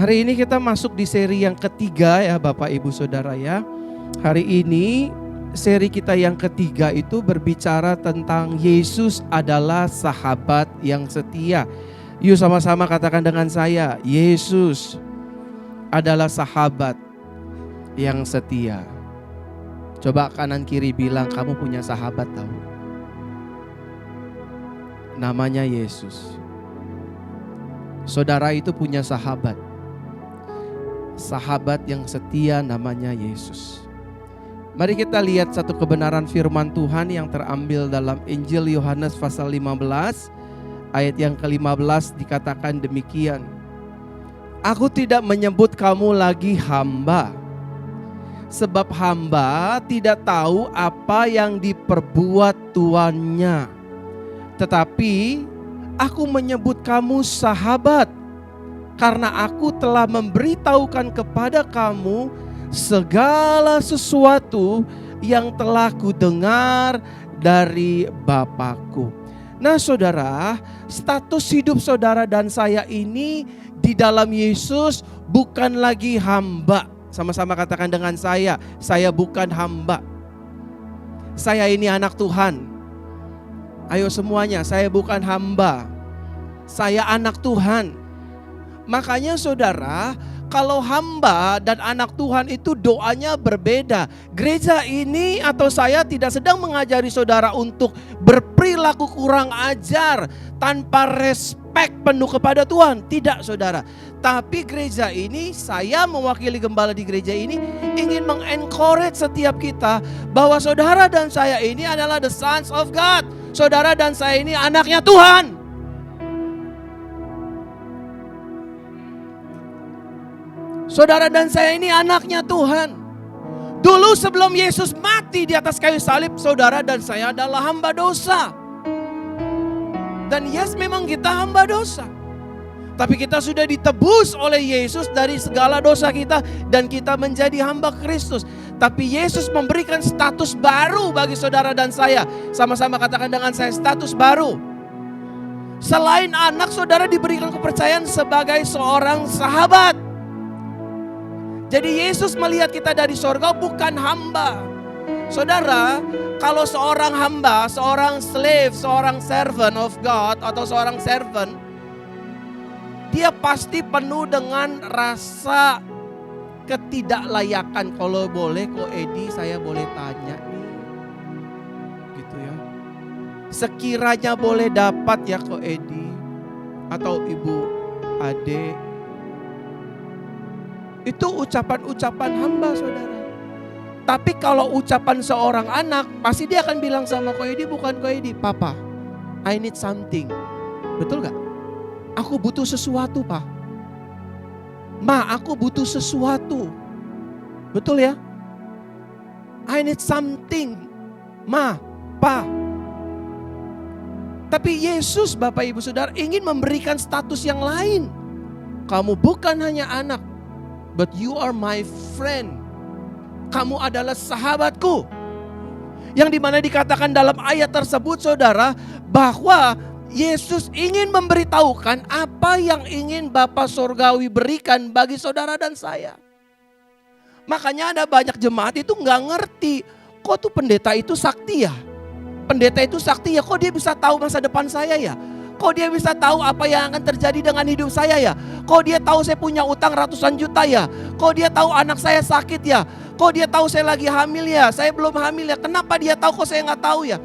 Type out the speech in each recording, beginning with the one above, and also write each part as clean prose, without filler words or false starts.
Hari ini kita masuk di seri yang ketiga ya Bapak Ibu Saudara ya. Hari ini seri kita yang ketiga itu berbicara tentang Yesus adalah sahabat yang setia. Yuk sama-sama katakan dengan saya, Yesus adalah sahabat yang setia. Coba kanan kiri bilang, kamu punya sahabat tahu. Namanya Yesus. Saudara itu punya sahabat. Sahabat yang setia namanya Yesus. Mari kita lihat satu kebenaran firman Tuhan yang terambil dalam Injil Yohanes pasal 15 ayat yang ke-15 dikatakan demikian. Aku tidak menyebut kamu lagi hamba, sebab hamba tidak tahu apa yang diperbuat tuannya. Tetapi aku menyebut kamu sahabat, karena aku telah memberitahukan kepada kamu segala sesuatu yang telah kudengar dari Bapakku. Nah saudara, status hidup saudara dan saya ini di dalam Yesus bukan lagi hamba. Sama-sama katakan dengan saya bukan hamba. Saya ini anak Tuhan. Ayo semuanya, saya bukan hamba. Saya anak Tuhan. Makanya saudara, kalau hamba dan anak Tuhan itu doanya berbeda. Gereja ini atau saya tidak sedang mengajari saudara untuk berperilaku kurang ajar tanpa respek penuh kepada Tuhan. Tidak saudara. Tapi gereja ini, saya mewakili gembala di gereja ini ingin mengencourage setiap kita bahwa saudara dan saya ini adalah the sons of God. Saudara dan saya ini anaknya Tuhan. Saudara dan saya ini anaknya Tuhan. Dulu sebelum Yesus mati di atas kayu salib, saudara dan saya adalah hamba dosa. Dan yes, memang kita hamba dosa. Tapi kita sudah ditebus oleh Yesus dari segala dosa kita dan kita menjadi hamba Kristus. Tapi Yesus memberikan status baru bagi saudara dan saya. Sama-sama katakan dengan saya, status baru. Selain anak, saudara diberikan kepercayaan sebagai seorang sahabat. Jadi Yesus melihat kita dari sorga bukan hamba. Saudara, kalau seorang hamba, seorang slave, seorang servant of God atau seorang servant, dia pasti penuh dengan rasa ketidaklayakan. Kalau boleh Ko Edi, saya boleh tanya nih. Gitu ya. Sekiranya boleh dapat ya Ko Edi atau Ibu Ade, itu ucapan-ucapan hamba saudara. Tapi kalau ucapan seorang anak, pasti dia akan bilang sama Ko Edi, bukan Ko Edi, Papa, I need something. Betul gak? Aku butuh sesuatu Pa. Ma, aku butuh sesuatu. Betul ya? I need something. Ma, Pa. Tapi Yesus Bapak Ibu Saudara ingin memberikan status yang lain. Kamu bukan hanya anak, but you are my friend. Kamu adalah sahabatku. Yang dimana dikatakan dalam ayat tersebut saudara, bahwa Yesus ingin memberitahukan apa yang ingin Bapa Sorgawi berikan bagi saudara dan saya. Makanya ada banyak jemaat itu gak ngerti, kok tuh pendeta itu sakti ya? Pendeta itu sakti ya, kok dia bisa tahu masa depan saya ya? Kok dia bisa tahu apa yang akan terjadi dengan hidup saya ya? Kok dia tahu saya punya utang ratusan juta ya? Kok dia tahu anak saya sakit ya? Kok dia tahu saya lagi hamil ya? Saya belum hamil ya? Kenapa dia tahu kok saya gak tahu ya?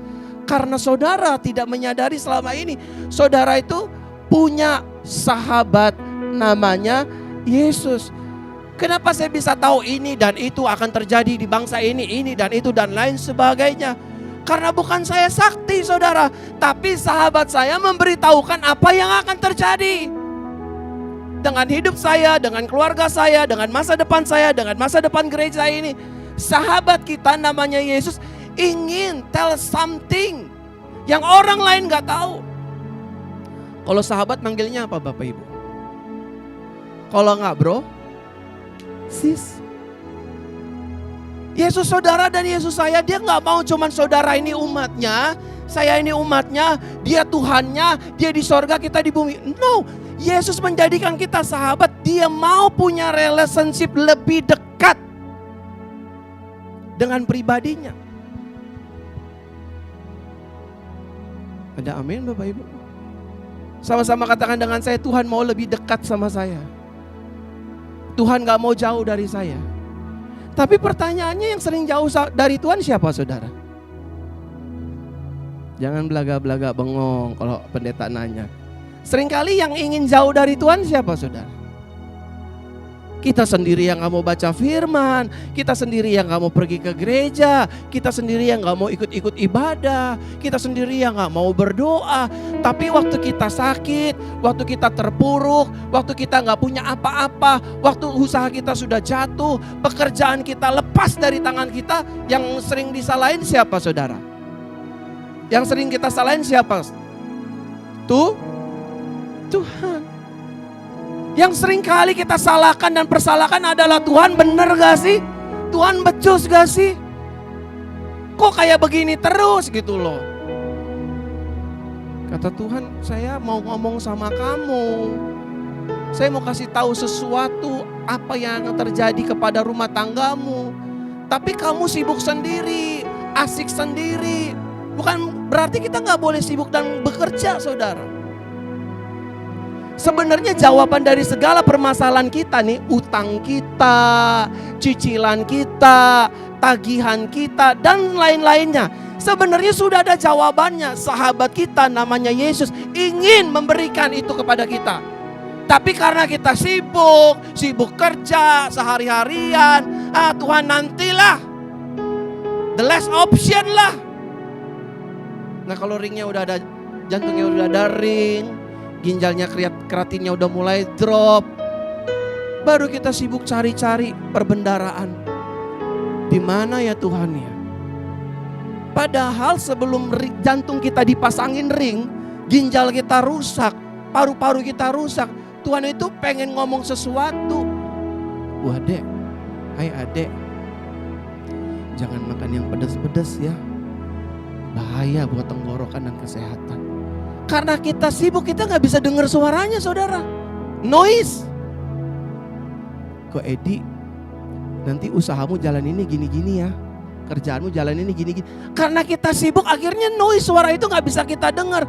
Karena saudara tidak menyadari selama ini saudara itu punya sahabat namanya Yesus. Kenapa saya bisa tahu ini dan itu akan terjadi di bangsa ini dan itu dan lain sebagainya? Karena bukan saya sakti saudara, tapi sahabat saya memberitahukan apa yang akan terjadi dengan hidup saya, dengan keluarga saya, dengan masa depan saya, dengan masa depan gereja ini. Sahabat kita namanya Yesus ingin tell something yang orang lain gak tahu. Kalau sahabat manggilnya apa Bapak Ibu? Kalau gak bro, sis. Yesus saudara dan Yesus saya, dia gak mau cuman saudara ini umatnya, saya ini umatnya, dia Tuhannya, dia di sorga, kita di bumi. No, Yesus menjadikan kita sahabat, dia mau punya relationship lebih dekat dengan pribadinya. Ada amin Bapak Ibu? Sama-sama katakan dengan saya, Tuhan mau lebih dekat sama saya. Tuhan gak mau jauh dari saya. Tapi pertanyaannya, yang sering jauh dari Tuhan siapa saudara? Jangan belaga-belaga bengong kalau pendeta nanya. Seringkali yang ingin jauh dari Tuhan siapa saudara? Kita sendiri yang gak mau baca firman, kita sendiri yang gak mau pergi ke gereja, kita sendiri yang gak mau ikut-ikut ibadah, kita sendiri yang gak mau berdoa. Tapi waktu kita sakit, waktu kita terpuruk, waktu kita gak punya apa-apa, waktu usaha kita sudah jatuh, pekerjaan kita lepas dari tangan kita, yang sering disalahin siapa saudara? Yang sering kita salahin siapa? Tuhan. Yang sering kali kita salahkan dan persalahkan adalah Tuhan. Bener gak sih? Tuhan becus gak sih? Kok kayak begini terus gitu loh. Kata Tuhan, saya mau ngomong sama kamu. Saya mau kasih tahu sesuatu apa yang terjadi kepada rumah tanggamu. Tapi kamu sibuk sendiri, asik sendiri. Bukan berarti kita gak boleh sibuk dan bekerja saudara. Sebenarnya jawaban dari segala permasalahan kita nih, utang kita, cicilan kita, tagihan kita, dan lain-lainnya. Sebenarnya sudah ada jawabannya. Sahabat kita namanya Yesus ingin memberikan itu kepada kita. Tapi karena kita sibuk kerja sehari-harian, Tuhan nantilah, the last option lah. Nah kalau ringnya udah ada, jantungnya udah ada ring, ginjalnya keratinnya udah mulai drop, baru kita sibuk cari-cari perbendaraan. Di mana ya Tuhan ya? Padahal sebelum jantung kita dipasangin ring, ginjal kita rusak, paru-paru kita rusak. Tuhan itu pengen ngomong sesuatu. Wah dek, hai adek, jangan makan yang pedas-pedas ya. Bahaya buat tenggorokan dan kesehatan. Karena kita sibuk, kita gak bisa dengar suaranya saudara. Noise. Kok Edi, nanti usahamu jalan ini gini-gini ya, kerjaanmu jalan ini gini-gini. Karena kita sibuk akhirnya noise, suara itu gak bisa kita dengar.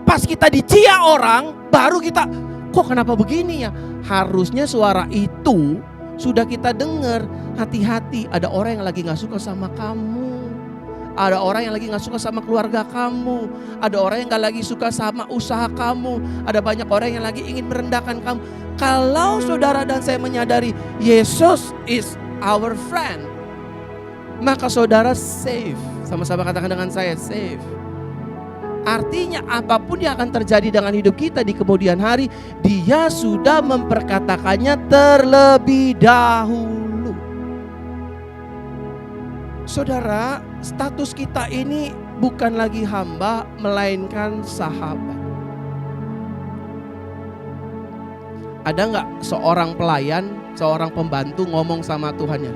Pas kita dicia orang, baru kita, kok kenapa begini ya. Harusnya suara itu sudah kita dengar. Hati-hati, ada orang yang lagi gak suka sama kamu. Ada orang yang lagi gak suka sama keluarga kamu. Ada orang yang gak lagi suka sama usaha kamu. Ada banyak orang yang lagi ingin merendahkan kamu. Kalau saudara dan saya menyadari Yesus is our friend, maka saudara safe. Sama-sama katakan dengan saya, safe. Artinya apapun yang akan terjadi dengan hidup kita di kemudian hari, Dia sudah memperkatakannya terlebih dahulu. Saudara, status kita ini bukan lagi hamba, melainkan sahabat. Ada gak seorang pelayan, seorang pembantu ngomong sama Tuhannya?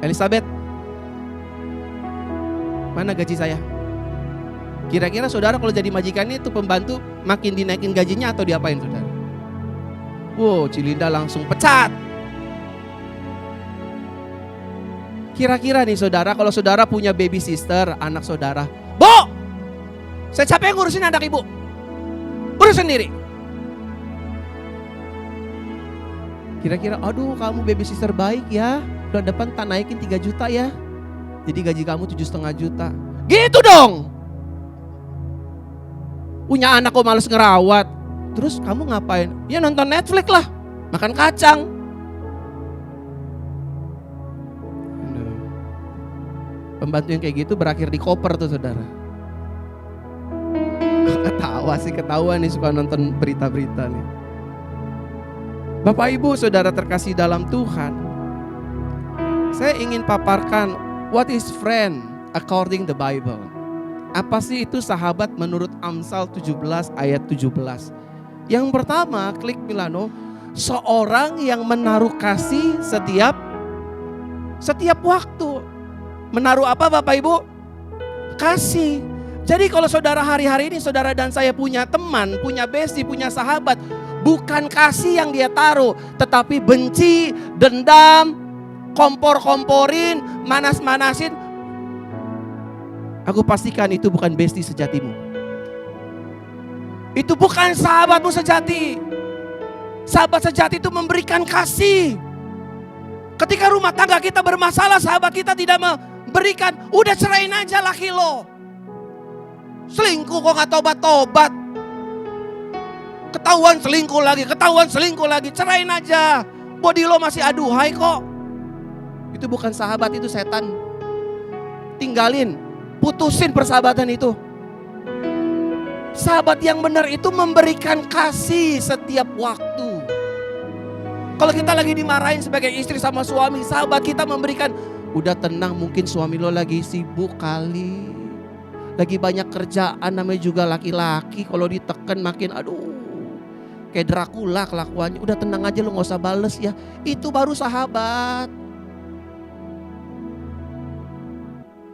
Elizabeth, mana gaji saya? Kira-kira saudara kalau jadi majikannya itu pembantu makin dinaikin gajinya atau diapain saudara? Wow, Cilinda langsung pecat. Kira-kira nih saudara, kalau saudara punya baby sister, anak saudara, Bu, saya capek ngurusin anak ibu, urus sendiri. Kira-kira, aduh kamu baby sister baik ya, bulan depan tak naikin 3 juta ya, jadi gaji kamu 7,5 juta. Gitu dong. Punya anak kok males ngerawat, terus kamu ngapain? Ya nonton Netflix lah, makan kacang. Pembantu yang kayak gitu berakhir di koper tuh saudara. Ketawa nih suka nonton berita-berita nih. Bapak Ibu saudara terkasih dalam Tuhan, saya ingin paparkan what is friend according the Bible. Apa sih itu sahabat menurut Amsal 17 ayat 17. Yang pertama, klik Milano, seorang yang menaruh kasih setiap waktu. Menaruh apa Bapak Ibu? Kasih. Jadi kalau saudara hari-hari ini saudara dan saya punya teman, punya bestie, punya sahabat, bukan kasih yang dia taruh, tetapi benci, dendam, kompor-komporin, manas-manasin. Aku pastikan itu bukan bestie sejatimu. Itu bukan sahabatmu sejati. Sahabat sejati itu memberikan kasih. Ketika rumah tangga kita bermasalah, sahabat kita tidak memberikan, udah cerain aja laki lo. Selingkuh kok gak tobat-tobat. Ketahuan selingkuh lagi, cerain aja. Body lo masih aduhai kok. Itu bukan sahabat, itu setan. Tinggalin, putusin persahabatan itu. Sahabat yang benar itu memberikan kasih setiap waktu. Kalau kita lagi dimarahin sebagai istri sama suami, sahabat kita memberikan, udah tenang, mungkin suami lo lagi sibuk kali. Lagi banyak kerjaan, namanya juga laki-laki, kalau ditekan makin aduh. Kayak Dracula kelakuannya, udah tenang aja lo gak usah bales ya. Itu baru sahabat.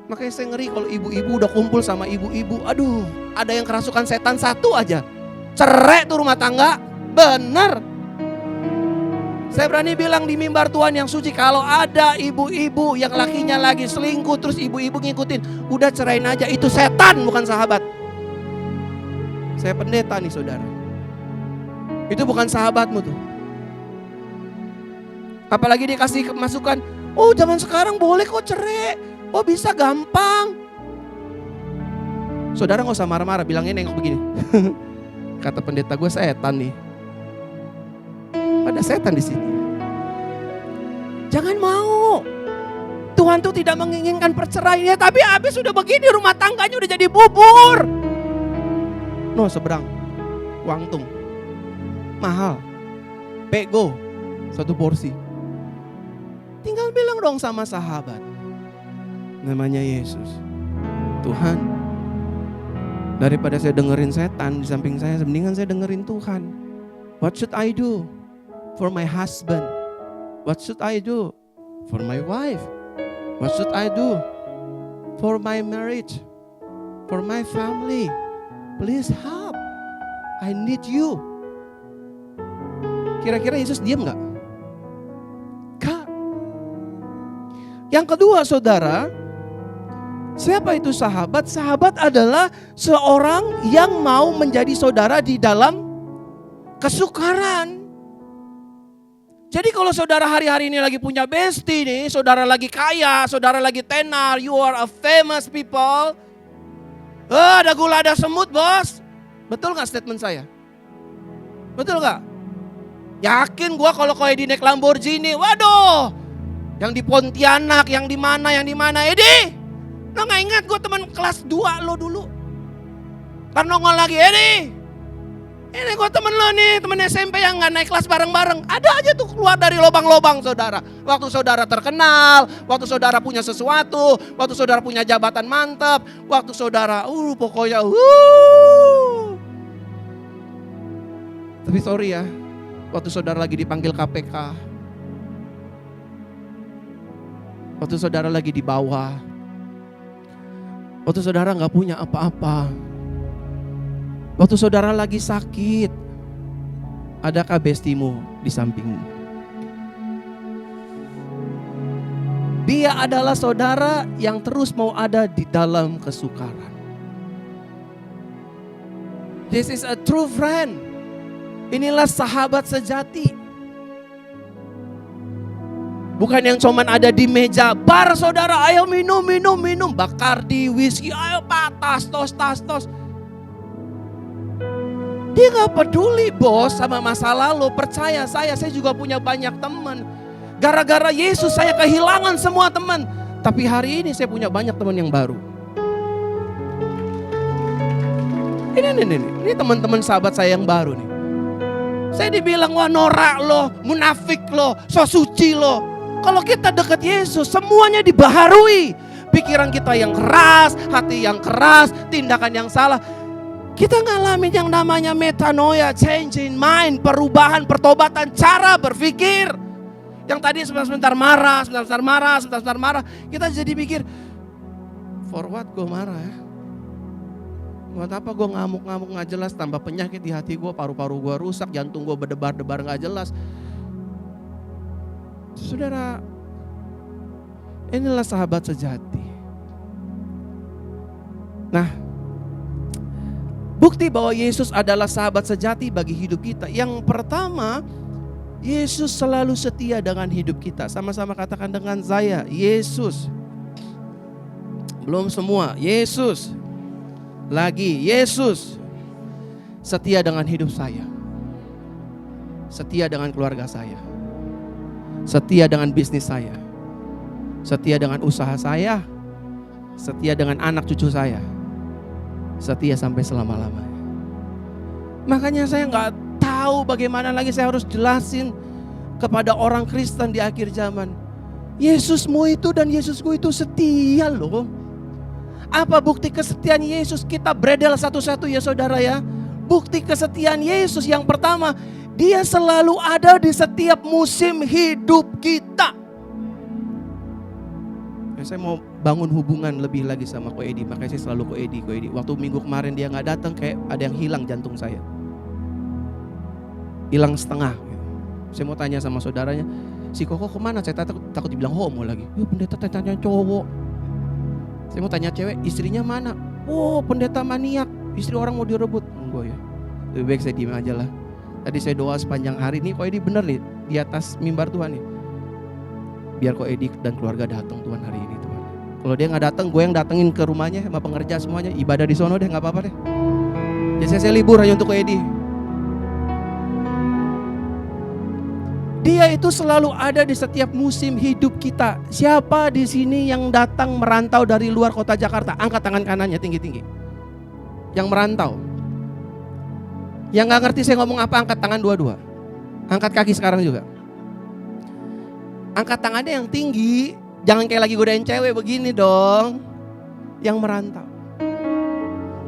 Makanya saya ngeri kalau ibu-ibu udah kumpul sama ibu-ibu, aduh ada yang kerasukan setan satu aja. Cerai tuh rumah tangga, bener. Saya berani bilang di mimbar Tuhan yang suci, kalau ada ibu-ibu yang lakinya lagi selingkuh terus ibu-ibu ngikutin, udah cerain aja, itu setan bukan sahabat. Saya pendeta nih saudara. Itu bukan sahabatmu tuh. Apalagi dikasih masukan, oh zaman sekarang boleh kok cerai, oh bisa gampang. Saudara gak usah marah-marah, bilangnya nengok begini. Kata pendeta gue setan nih. Ada setan di sini. Jangan mau. Tuhan tuh tidak menginginkan perceraian, tapi habis sudah begini rumah tangganya udah jadi bubur. No, seberang. Kuangtung. Mahal. Pego. Satu porsi. Tinggal bilang dong sama sahabat. Namanya Yesus. Tuhan, daripada saya dengerin setan di samping saya, mendingan saya dengerin Tuhan. What should I do for my husband? What should I do for my wife? What should I do for my marriage? For my family? Please help. I need you. Kira-kira Yesus diam gak? Gak. Yang kedua saudara, siapa itu sahabat? Sahabat adalah seorang yang mau menjadi saudara di dalam kesukaran. Jadi kalau saudara hari-hari ini lagi punya bestie nih, saudara lagi kaya, saudara lagi tenar, you are a famous people. Ada gula ada semut bos. Betul gak statement saya? Betul gak? Yakin gua kalau kayak di naik Lamborghini, waduh. Yang di Pontianak, yang di mana, Edi. Lo gak ingat gua teman kelas 2 lo dulu. Kan nongol lagi, Edi. Ini gue temen lo nih, temen SMP yang gak naik kelas bareng-bareng. Ada aja tuh keluar dari lubang-lubang saudara. Waktu saudara terkenal, waktu saudara punya sesuatu, waktu saudara punya jabatan mantap, waktu saudara pokoknya Tapi sorry ya, waktu saudara lagi dipanggil KPK, waktu saudara lagi di bawah, waktu saudara gak punya apa-apa, waktu saudara lagi sakit, adakah bestimu di sampingmu? Dia adalah saudara yang terus mau ada di dalam kesukaran. This is a true friend. Inilah sahabat sejati. Bukan yang cuman ada di meja bar saudara, ayo minum, Bacardi, whisky, ayo tas tos. Dia gak peduli bos sama masa lalu. Percaya saya juga punya banyak teman. Gara-gara Yesus saya kehilangan semua teman. Tapi hari ini saya punya banyak teman yang baru. Ini teman-teman sahabat saya yang baru nih. Saya dibilang wah norak lo, munafik lo, so suci lo. Kalau kita dekat Yesus semuanya dibaharui. Pikiran kita yang keras, hati yang keras, tindakan yang salah. Kita ngalamin yang namanya metanoia, changing mind, perubahan, pertobatan, cara berpikir. Yang tadi sebentar marah, sebentar marah. Kita jadi mikir, for what gue marah ya? Buat apa gue ngamuk-ngamuk gak jelas, tambah penyakit di hati gue, paru-paru gue rusak, jantung gue berdebar-debar gak jelas. Saudara, inilah sahabat sejati. Nah, bukti bahwa Yesus adalah sahabat sejati bagi hidup kita. Yang pertama, Yesus selalu setia dengan hidup kita. Sama-sama katakan dengan saya, Yesus. Belum semua, Yesus. Lagi, Yesus setia dengan hidup saya. Setia dengan keluarga saya. Setia dengan bisnis saya. Setia dengan usaha saya. Setia dengan anak cucu saya. Setia sampai selama-lamanya. Makanya saya gak tahu bagaimana lagi saya harus jelasin kepada orang Kristen di akhir zaman. Yesusmu itu dan Yesusku itu setia loh. Apa bukti kesetiaan Yesus? Kita bredel satu-satu ya saudara ya. Bukti kesetiaan Yesus yang pertama, Dia selalu ada di setiap musim hidup kita. Saya mau bangun hubungan lebih lagi sama Ko Edi. Makanya saya selalu Ko Edi. Waktu minggu kemarin dia gak datang, kayak ada yang hilang jantung saya. Hilang setengah. Saya mau tanya sama saudaranya, si Koko kemana? Saya takut dibilang homo lagi. Ya pendeta tanya cowok. Saya mau tanya cewek, istrinya mana? Oh pendeta maniak, istri orang mau direbut. Enggak ya, lebih baik saya diam aja lah. Tadi saya doa sepanjang hari nih, Ko Edi bener nih di atas mimbar Tuhan nih. Biar Ko Edi dan keluarga datang Tuhan hari ini Tuhan. Kalau dia gak datang, gue yang datengin ke rumahnya sama pengerja semuanya. Ibadah di sono deh, gak apa-apa deh. Jadi saya libur hanya untuk Ko Edi. Dia itu selalu ada di setiap musim hidup kita. Siapa di sini yang datang merantau dari luar kota Jakarta? Angkat tangan kanannya tinggi-tinggi. Yang merantau. Yang gak ngerti saya ngomong apa, angkat tangan dua-dua. Angkat kaki sekarang juga. Angkat tangannya yang tinggi. Jangan kayak lagi godain cewek begini dong. Yang merantau.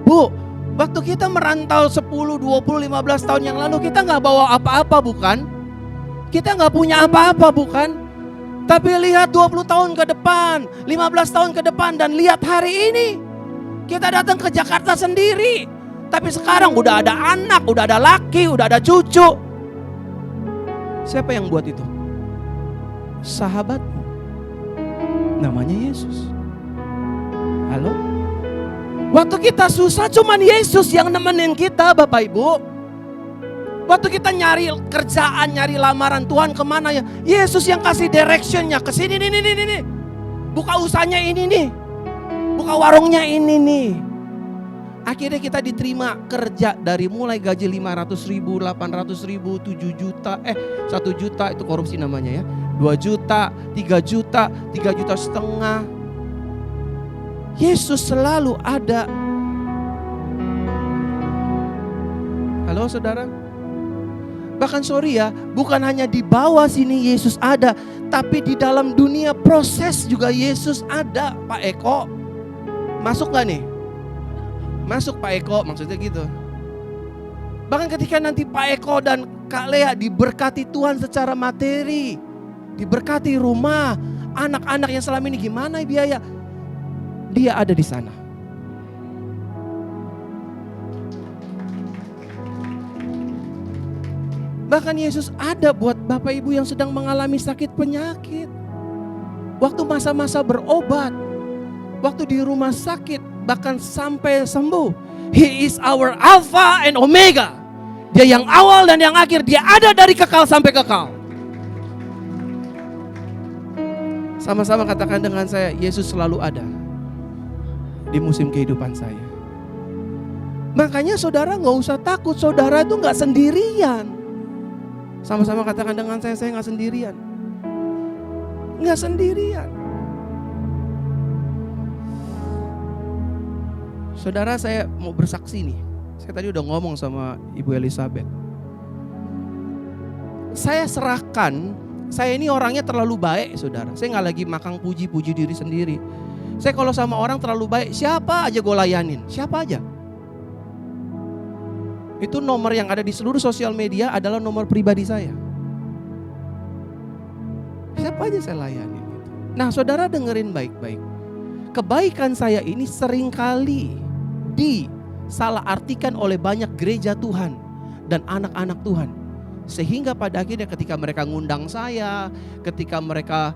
Bu, waktu kita merantau 10, 20, 15 tahun yang lalu, kita gak bawa apa-apa bukan? Kita gak punya apa-apa bukan? Tapi lihat 20 tahun ke depan, 15 tahun ke depan, dan lihat hari ini. Kita datang ke Jakarta sendiri. Tapi sekarang udah ada anak, udah ada laki, udah ada cucu. Siapa yang buat itu? Sahabatmu. Namanya Yesus. Halo? Waktu kita susah cuman Yesus yang nemenin kita Bapak Ibu. Waktu kita nyari kerjaan, nyari lamaran, Tuhan kemana ya? Yesus yang kasih directionnya, ke sini nih. Buka usahanya ini nih. Buka warungnya ini nih. Akhirnya kita diterima kerja dari mulai gaji 500.000, 800.000, 7 juta, 1 juta itu korupsi namanya ya. 2 juta, 3 juta, 3 juta setengah. Yesus selalu ada. Halo saudara? Bahkan sorry ya, bukan hanya di bawah sini Yesus ada, tapi di dalam dunia proses juga Yesus ada. Pak Eko, masuk gak nih? Masuk Pak Eko, maksudnya gitu. Bahkan ketika nanti Pak Eko dan Kak Lea diberkati Tuhan secara materi, diberkati rumah, anak-anak yang selama ini gimana biaya, Dia ada di sana. Bahkan Yesus ada buat Bapak Ibu yang sedang mengalami sakit penyakit. Waktu masa-masa berobat, waktu di rumah sakit, bahkan sampai sembuh. He is our Alpha and Omega. Dia yang awal dan yang akhir. Dia ada dari kekal sampai kekal. Sama-sama katakan dengan saya, Yesus selalu ada di musim kehidupan saya. Makanya saudara gak usah takut, saudara itu gak sendirian. Sama-sama katakan dengan saya gak sendirian. Gak sendirian. Saudara, saya mau bersaksi nih. Saya tadi udah ngomong sama Ibu Elizabeth. Saya serahkan, saya ini orangnya terlalu baik saudara. Saya gak lagi makan puji-puji diri sendiri. Saya kalau sama orang terlalu baik, siapa aja gue layanin, siapa aja. Itu nomor yang ada di seluruh sosial media adalah nomor pribadi saya. Siapa aja saya layani. Nah saudara dengerin baik-baik. Kebaikan saya ini seringkali salah artikan oleh banyak gereja Tuhan dan anak-anak Tuhan. Sehingga pada akhirnya ketika mereka ngundang saya, ketika mereka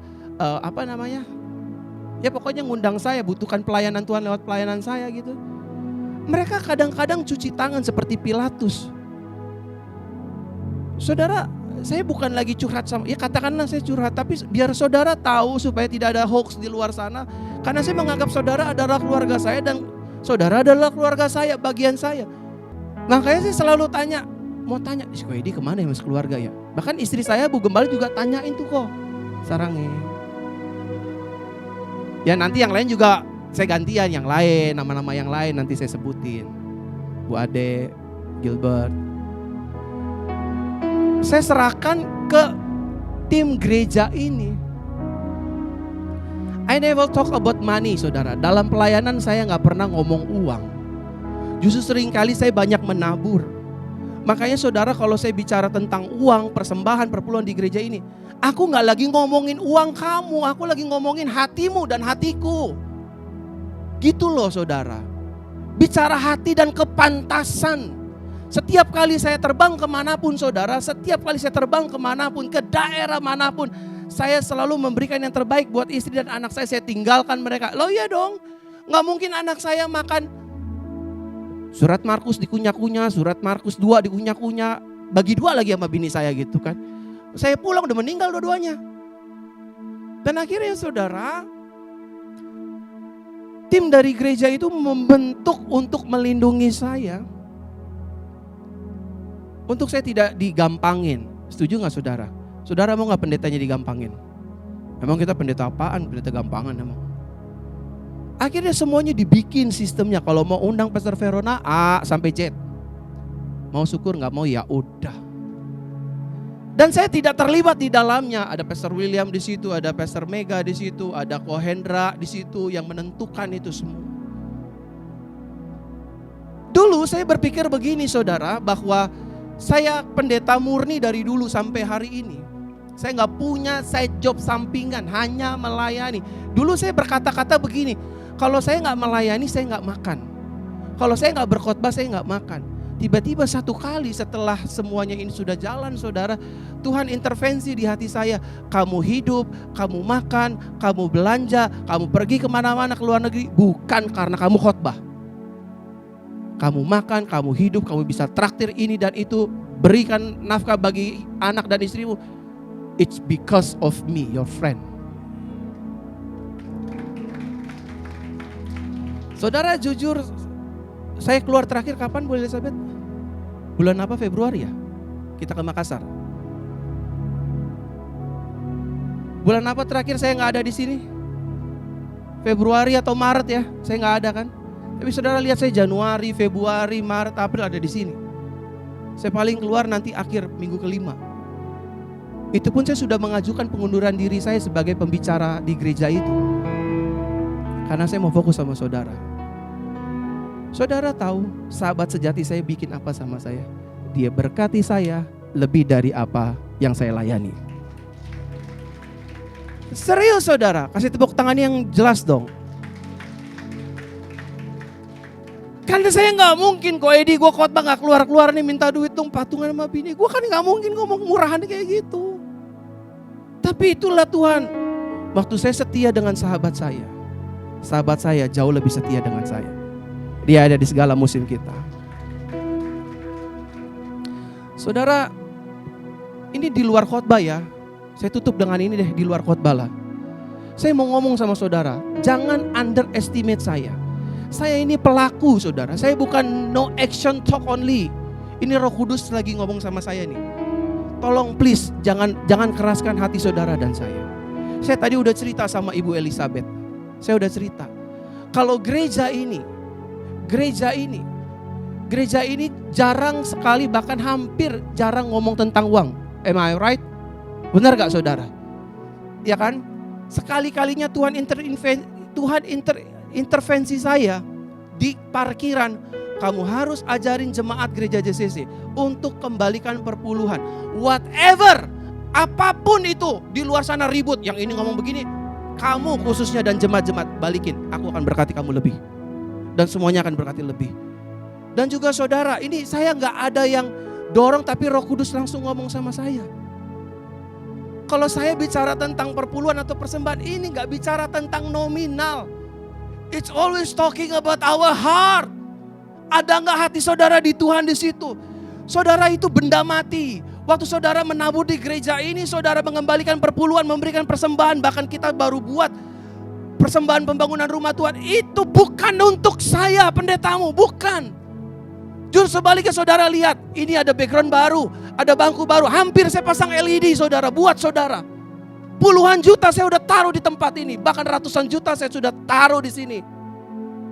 ya pokoknya ngundang saya, butuhkan pelayanan Tuhan lewat pelayanan saya gitu. Mereka kadang-kadang cuci tangan seperti Pilatus. Saudara, saya bukan lagi curhat sama, ya katakanlah saya curhat, tapi biar saudara tahu supaya tidak ada hoax di luar sana. Karena saya menganggap saudara adalah keluarga saya dan saudara adalah keluarga saya, bagian saya. Makanya saya selalu tanya, mau tanya, kok Edi kemana ya mas keluarga ya? Bahkan istri saya Bu Gembala juga tanyain tuh kok, sarangnya. Ya nanti yang lain juga saya gantian, yang lain, nama-nama yang lain nanti saya sebutin. Bu Ade, Gilbert. Saya serahkan ke tim gereja ini. I never talk about money, saudara. Dalam pelayanan saya gak pernah ngomong uang. Justru seringkali saya banyak menabur. Makanya saudara, kalau saya bicara tentang uang, persembahan, perpuluhan di gereja ini, aku gak lagi ngomongin uang kamu, aku lagi ngomongin hatimu dan hatiku. Gitu loh saudara. Bicara hati dan kepantasan. Setiap kali saya terbang kemanapun saudara, setiap kali saya terbang kemanapun, ke daerah manapun, saya selalu memberikan yang terbaik buat istri dan anak saya tinggalkan mereka. Loh iya dong, gak mungkin anak saya makan surat Markus dikunyah-kunyah, surat Markus 2 dikunyah-kunyah, bagi 2 lagi sama bini saya gitu kan. Saya pulang udah meninggal dua-duanya. Dan akhirnya saudara, tim dari gereja itu membentuk untuk melindungi saya. Untuk saya tidak digampangin. Setuju gak saudara? Saudara mau gak pendetanya digampangin? Emang kita pendeta apaan? Pendeta gampangan emang. Akhirnya semuanya dibikin sistemnya. Kalau mau undang Pastor Verona A sampai Z. Mau syukur gak mau ya udah. Dan saya tidak terlibat di dalamnya. Ada Pastor William di situ, ada Pastor Mega di situ, ada Ko Hendra di situ yang menentukan itu semua. Dulu saya berpikir begini saudara, bahwa saya pendeta murni dari dulu sampai hari ini. Saya gak punya side job sampingan, hanya melayani. Dulu saya berkata-kata begini, kalau saya gak melayani saya gak makan. Kalau saya gak berkhotbah saya gak makan. Tiba-tiba satu kali setelah semuanya ini sudah jalan saudara, Tuhan intervensi di hati saya. Kamu hidup, kamu makan, kamu belanja, kamu pergi kemana-mana ke luar negeri, bukan karena kamu khotbah. Kamu makan, kamu hidup, kamu bisa traktir ini dan itu, berikan nafkah bagi anak dan istrimu. It's because of me, your friend. Saudara jujur, saya keluar terakhir kapan Bu Elizabeth? Bulan apa? Februari ya? Kita ke Makassar. Bulan apa terakhir saya gak ada di sini? Februari atau Maret ya? Saya gak ada kan? Tapi saudara lihat saya Januari, Februari, Maret, April ada di sini. Saya paling keluar nanti akhir minggu kelima. Itu pun saya sudah mengajukan pengunduran diri saya sebagai pembicara di gereja itu. Karena saya mau fokus sama saudara. Saudara tahu sahabat sejati saya bikin apa sama saya? Dia berkati saya lebih dari apa yang saya layani. Serius saudara, kasih tepuk tangan yang jelas dong. Karena saya gak mungkin kok Edi gue khotbah gak keluar-keluar nih minta duit dong patungan sama bini. Gue kan gak mungkin ngomong murahan kayak gitu. Tapi itulah Tuhan. Waktu saya setia dengan sahabat saya jauh lebih setia dengan saya. Dia ada di segala musim kita. Saudara, ini di luar khotbah ya. Saya tutup dengan ini deh, di luar khotbah lah. Saya mau ngomong sama saudara, jangan underestimate saya. Saya ini pelaku saudara, saya bukan no action talk only. Ini Roh Kudus lagi ngomong sama saya nih. Tolong please jangan keraskan hati saudara dan saya. Saya tadi udah cerita sama Ibu Elizabeth. Saya udah cerita. Kalau gereja ini jarang sekali, bahkan hampir jarang ngomong tentang uang. Am I right? Benar gak saudara? Ya kan? Sekali-kalinya Tuhan intervensi saya di parkiran. Kamu harus ajarin jemaat gereja JCC untuk kembalikan perpuluhan. Whatever, apapun itu di luar sana ribut. Yang ini ngomong begini, kamu khususnya dan jemaat-jemaat balikin. Aku akan berkati kamu lebih. Dan semuanya akan berkati lebih. Dan juga saudara, ini saya nggak ada yang dorong, tapi Roh Kudus langsung ngomong sama saya. Kalau saya bicara tentang perpuluhan atau persembahan, ini nggak bicara tentang nominal. It's always talking about our heart. Ada nggak hati saudara di Tuhan di situ? Saudara itu benda mati. Waktu saudara menabur di gereja ini, saudara mengembalikan perpuluhan, memberikan persembahan. Bahkan kita baru buat persembahan pembangunan rumah Tuhan. Itu bukan untuk saya pendetamu, bukan. Justru sebaliknya saudara lihat, ini ada background baru, ada bangku baru. Hampir saya pasang LED saudara, buat saudara. Puluhan juta saya udah taruh di tempat ini. Bahkan ratusan juta saya sudah taruh di sini.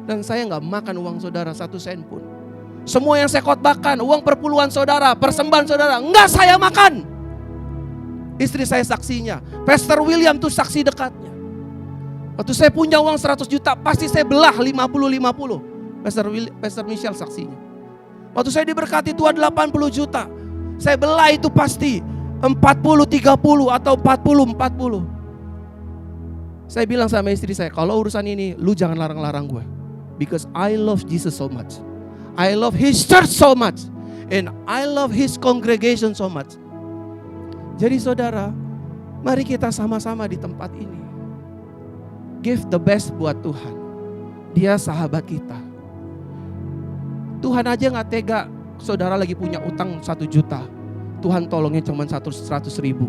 Dan saya gak makan uang saudara 1 sen pun. Semua yang saya khotbahkan, uang perpuluhan saudara, persembahan saudara, enggak saya makan. Istri saya saksinya, Pastor William tuh saksi dekatnya. Waktu saya punya uang 100 juta, pasti saya belah 50-50. Pastor Michelle saksinya. Waktu saya diberkati Tuhan 80 juta, saya belah itu pasti 40-30 atau 40-40. Saya bilang sama istri saya, kalau urusan ini lu jangan larang-larang gue. Because I love Jesus so much. I love His church so much. And I love His congregation so much. Jadi saudara, mari kita sama-sama di tempat ini. Give the best buat Tuhan. Dia sahabat kita. Tuhan aja gak tega saudara lagi punya utang 1 juta. Tuhan tolongnya cuma 100 ribu.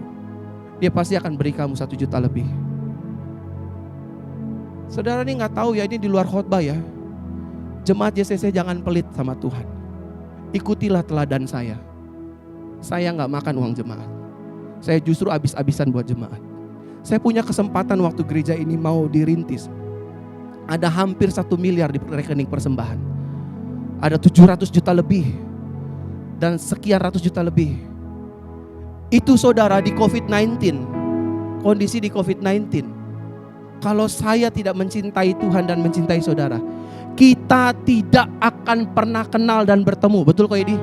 Dia pasti akan beri kamu 1 juta lebih. Saudara ini gak tahu ya, ini di luar khotbah ya. Jemaat JCC jangan pelit sama Tuhan. Ikutilah teladan saya. Saya gak makan uang jemaat. Saya justru habis-habisan buat jemaat. Saya punya kesempatan waktu gereja ini mau dirintis. Ada hampir 1 miliar di rekening persembahan. Ada 700 juta lebih. Dan sekian ratus juta lebih. Itu saudara di COVID-19. Kondisi di COVID-19. Kalau saya tidak mencintai Tuhan dan mencintai saudara, kita tidak akan pernah kenal dan bertemu. Betul kok ini?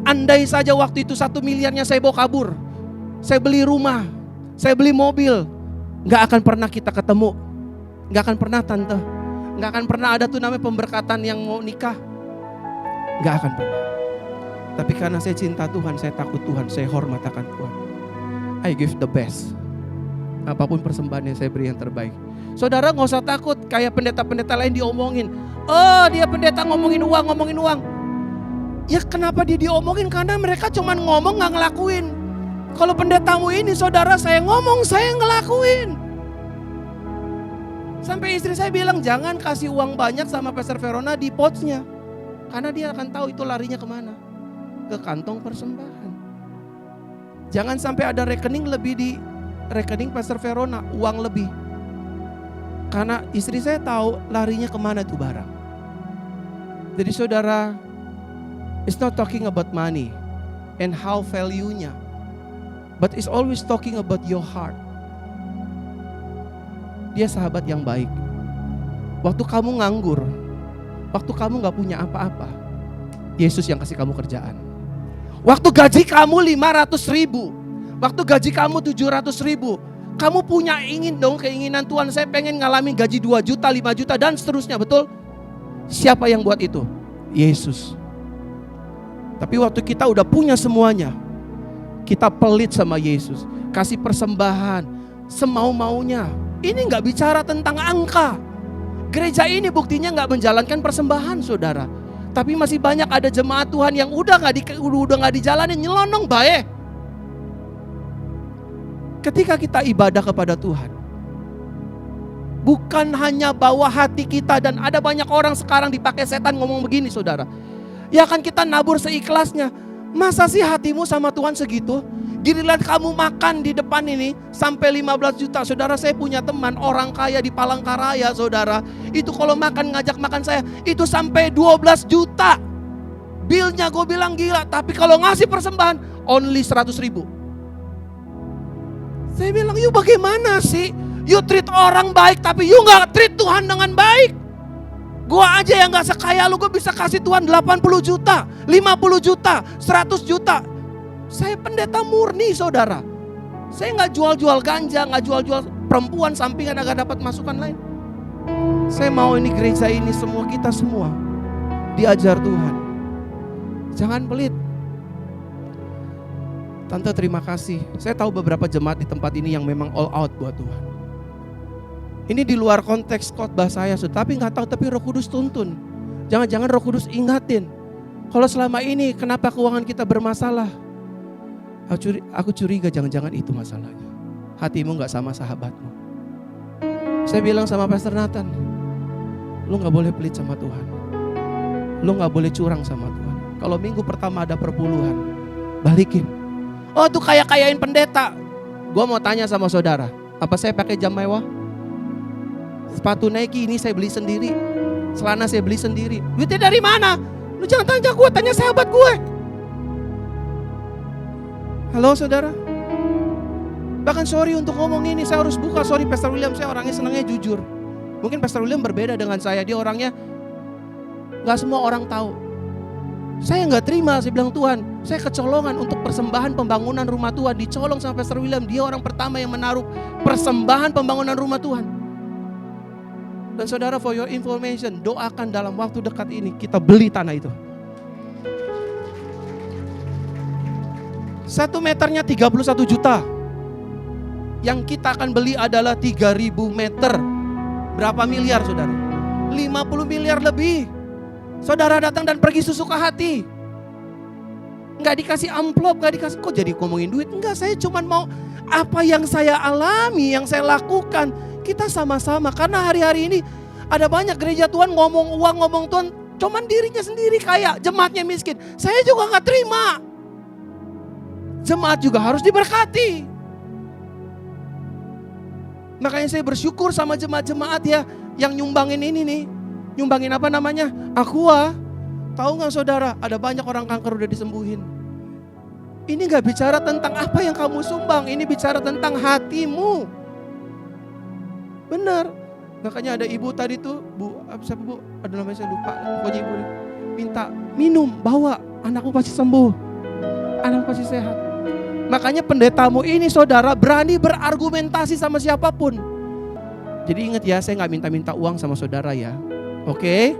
Andai saja waktu itu 1 miliarnya saya bawa kabur, saya beli rumah, saya beli mobil, gak akan pernah kita ketemu. Gak akan pernah tante. Gak akan pernah ada tuh namanya pemberkatan yang mau nikah. Gak akan pernah. Tapi karena saya cinta Tuhan, saya takut Tuhan, saya hormat akan Tuhan. I give the best. Apapun persembahannya saya beri yang terbaik. Saudara gak usah takut kayak pendeta-pendeta lain diomongin. Oh dia pendeta ngomongin uang. Ya kenapa dia diomongin? Karena mereka cuma ngomong gak ngelakuin. Kalau pendetamu ini saudara, saya ngomong, saya ngelakuin. Sampai istri saya bilang jangan kasih uang banyak sama Pastor Verona di pouchnya. Karena dia akan tahu itu larinya kemana. Ke kantong persembahan. Jangan sampai ada rekening lebih di rekening Pastor Verona, uang lebih. Karena istri saya tahu larinya kemana tuh barang. Jadi saudara, it's not talking about money and how value-nya. But it's always talking about your heart. Dia sahabat yang baik. Waktu kamu nganggur, waktu kamu gak punya apa-apa, Yesus yang kasih kamu kerjaan. Waktu gaji kamu 500 ribu, waktu gaji kamu 700 ribu, kamu punya keinginan Tuhan, saya pengen ngalamin gaji 2 juta, 5 juta dan seterusnya, betul? Siapa yang buat itu? Yesus. Tapi waktu kita udah punya semuanya, kita pelit sama Yesus, kasih persembahan semau-maunya. Ini gak bicara tentang angka. Gereja ini buktinya gak menjalankan persembahan saudara. Tapi masih banyak ada jemaat Tuhan yang udah gak dijalanin, nyelonong baik. Ketika kita ibadah kepada Tuhan, bukan hanya bawa hati kita. Dan ada banyak orang sekarang dipakai setan ngomong begini saudara. Ya kan kita nabur seikhlasnya. Masa sih hatimu sama Tuhan segitu? Giliran kamu makan di depan ini sampai 15 juta. Saudara, saya punya teman orang kaya di Palangkaraya saudara. Itu kalau makan, ngajak makan saya, itu sampai 12 juta. Bilnya gue bilang gila. Tapi kalau ngasih persembahan only 100 ribu. Saya bilang, you bagaimana sih? You treat orang baik tapi you gak treat Tuhan dengan baik. Gua aja yang gak sekaya lu, gue bisa kasih Tuhan 80 juta, 50 juta, 100 juta. Saya pendeta murni saudara. Saya gak jual-jual ganja, gak jual-jual perempuan sampingan agar dapat masukan lain. Saya mau ini gereja ini semua, kita semua diajar Tuhan. Jangan pelit. Tante terima kasih. Saya tahu beberapa jemaat di tempat ini yang memang all out buat Tuhan. Ini di luar konteks khotbah saya, tapi nggak tahu, tapi Roh Kudus tuntun. Jangan-jangan Roh Kudus ingatin. Kalau selama ini kenapa keuangan kita bermasalah? Aku curiga jangan-jangan itu masalahnya. Hatimu nggak sama sahabatmu. Saya bilang sama Pastor Nathan, lu nggak boleh pelit sama Tuhan. Lu nggak boleh curang sama Tuhan. Kalau minggu pertama ada perpuluhan, balikin. Oh tuh kayak-kayain pendeta. Gua mau tanya sama saudara, apa saya pakai jam mewah? Sepatu Nike ini saya beli sendiri, celana saya beli sendiri. Duitnya dari mana? Lu jangan tanya gue, tanya sahabat gue. Halo saudara. Bahkan sorry untuk ngomong ini, saya harus buka. Sorry Pastor William, saya orangnya senangnya jujur. Mungkin Pastor William berbeda dengan saya. Dia orangnya gak semua orang tahu. Saya gak terima, saya bilang Tuhan, saya kecolongan untuk persembahan pembangunan rumah Tuhan. Dicolong sama Pastor William, dia orang pertama yang menaruh persembahan pembangunan rumah Tuhan. Dan saudara, for your information, doakan dalam waktu dekat ini kita beli tanah itu. 1 meternya 31 juta. Yang kita akan beli adalah 3.000 meter. Berapa miliar saudara? 50 miliar lebih. Saudara datang dan pergi sesuka hati. Enggak dikasih amplop, enggak dikasih, kok jadi ngomongin duit? Enggak, saya cuma mau apa yang saya alami, yang saya lakukan. Kita sama-sama, karena hari-hari ini ada banyak gereja Tuhan ngomong uang, ngomong Tuhan, cuman dirinya sendiri kaya, jemaatnya miskin. Saya juga gak terima. Jemaat juga harus diberkati. Makanya saya bersyukur sama jemaat-jemaat ya, yang nyumbangin ini nih. Nyumbangin apa namanya? Aqua. Tahu gak saudara, ada banyak orang kanker udah disembuhin. Ini gak bicara tentang apa yang kamu sumbang, ini bicara tentang hatimu. Benar. Makanya ada ibu tadi tuh, siapa bu? Ada namanya saya lupa. Pokoknya ibu minta minum, bawa, anakmu pasti sembuh. Anakmu pasti sehat. Makanya pendetamu ini saudara berani berargumentasi sama siapapun. Jadi ingat ya, saya gak minta-minta uang sama saudara ya. Oke?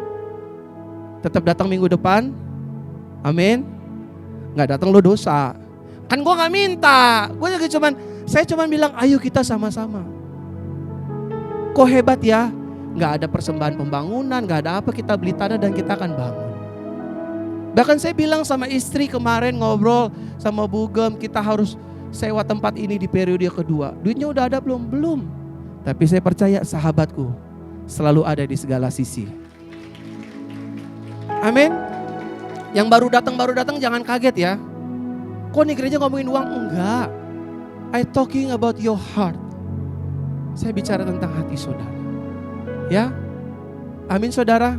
Tetap datang minggu depan. Amin. Gak datang lo dosa. Kan gue gak minta. Saya cuman bilang ayo kita sama-sama. Kok hebat ya, gak ada persembahan pembangunan, gak ada apa, kita beli tanah dan kita akan bangun. Bahkan saya bilang sama istri kemarin ngobrol sama Bu Gem, kita harus sewa tempat ini di periode kedua. Duitnya udah ada belum? Belum. Tapi saya percaya sahabatku selalu ada di segala sisi. Amin. Yang baru datang jangan kaget ya. Kok nih gereja ngomongin uang? Enggak. I talking about your heart. Saya bicara tentang hati saudara. Ya, amin saudara.